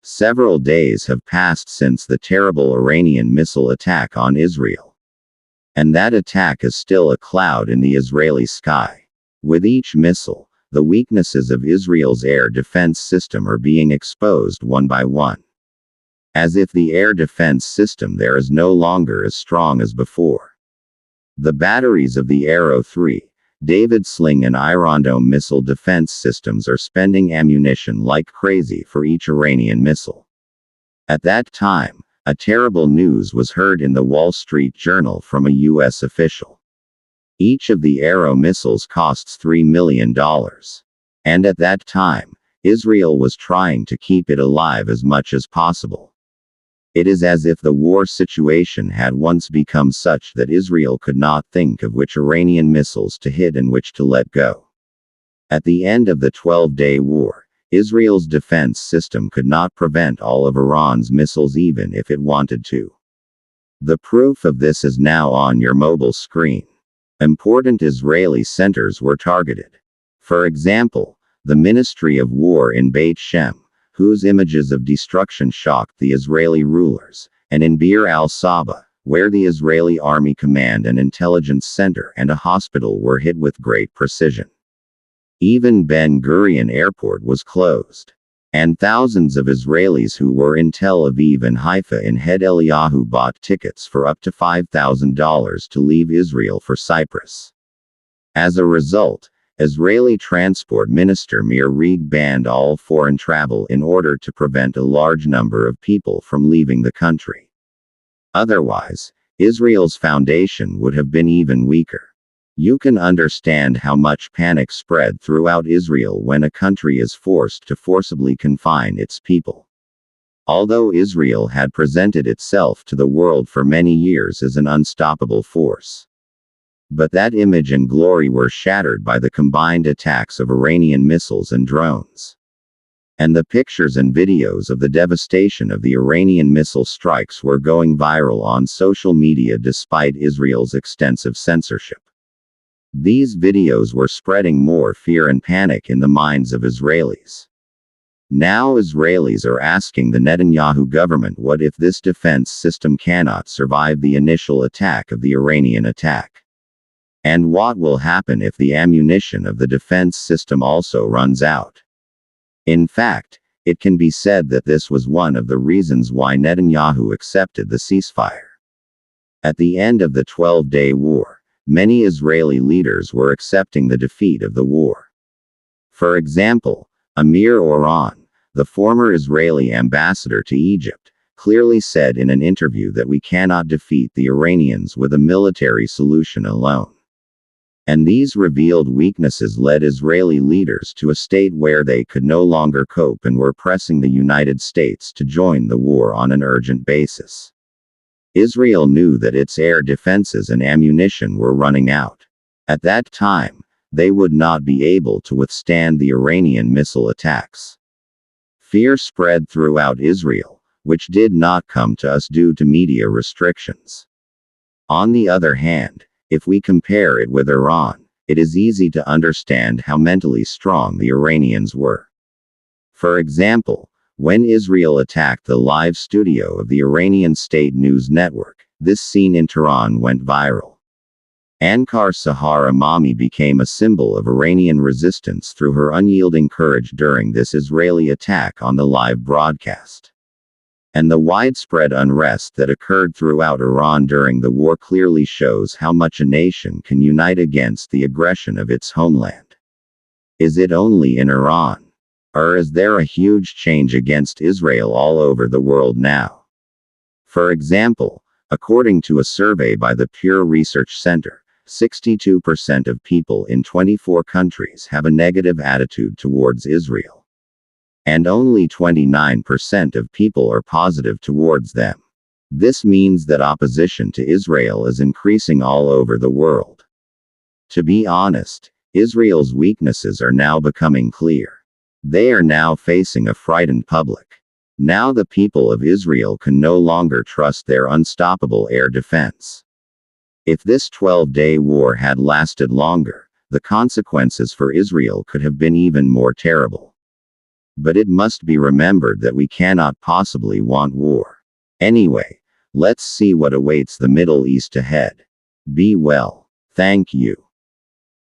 Several days have passed since the terrible Iranian missile attack on Israel. And that attack is still a cloud in the Israeli sky. With each missile, the weaknesses of Israel's air defense system are being exposed one by one. As if the air defense system there is no longer as strong as before. The batteries of the Arrow 3, David Sling and Iron Dome missile defense systems are spending ammunition like crazy for each Iranian missile. At that time, a terrible news was heard in the Wall Street Journal from a U.S. official. Each of the Arrow missiles costs $3 million. And at that time, Israel was trying to keep it alive as much as possible. It is as if the war situation had once become such that Israel could not think of which Iranian missiles to hit and which to let go. At the end of the 12-day war, Israel's defense system could not prevent all of Iran's missiles even if it wanted to. The proof of this is now on your mobile screen. Important Israeli centers were targeted. For example, the Ministry of War in Beit Shem, whose images of destruction shocked the Israeli rulers, and in Bir al-Saba, where the Israeli Army Command and Intelligence Center and a hospital were hit with great precision. Even Ben Gurion Airport was closed. And thousands of Israelis who were in Tel Aviv and Haifa in Het Eliyahu bought tickets for up to $5,000 to leave Israel for Cyprus. As a result, Israeli Transport Minister Mir Reeg banned all foreign travel in order to prevent a large number of people from leaving the country. Otherwise, Israel's foundation would have been even weaker. You can understand how much panic spread throughout Israel when a country is forced to forcibly confine its people. Although Israel had presented itself to the world for many years as an unstoppable force. But that image and glory were shattered by the combined attacks of Iranian missiles and drones. And the pictures and videos of the devastation of the Iranian missile strikes were going viral on social media despite Israel's extensive censorship. These videos were spreading more fear and panic in the minds of Israelis. Now Israelis are asking the Netanyahu government what if this defense system cannot survive the initial attack of the Iranian attack? And what will happen if the ammunition of the defense system also runs out? In fact, it can be said that this was one of the reasons why Netanyahu accepted the ceasefire. At the end of the 12-day war, many Israeli leaders were accepting the defeat of the war. For example, Amir Oran, the former Israeli ambassador to Egypt, clearly said in an interview that we cannot defeat the Iranians with a military solution alone. And these revealed weaknesses led Israeli leaders to a state where they could no longer cope and were pressing the United States to join the war on an urgent basis. Israel knew that its air defenses and ammunition were running out. At that time, they would not be able to withstand the Iranian missile attacks. Fear spread throughout Israel, which did not come to us due to media restrictions. On the other hand, if we compare it with Iran, it is easy to understand how mentally strong the Iranians were. For example, when Israel attacked the live studio of the Iranian state news network, this scene in Tehran went viral. Anqar Sahar Amami became a symbol of Iranian resistance through her unyielding courage during this Israeli attack on the live broadcast. And the widespread unrest that occurred throughout Iran during the war clearly shows how much a nation can unite against the aggression of its homeland. Is it only in Iran? Or is there a huge change against Israel all over the world now? For example, according to a survey by the Pew Research Center, 62% of people in 24 countries have a negative attitude towards Israel. And only 29% of people are positive towards them. This means that opposition to Israel is increasing all over the world. To be honest, Israel's weaknesses are now becoming clear. They are now facing a frightened public. Now the people of Israel can no longer trust their unstoppable air defense. If this 12-day war had lasted longer, the consequences for Israel could have been even more terrible. But it must be remembered that we cannot possibly want war. Anyway, let's see what awaits the Middle East ahead. Be well. Thank you.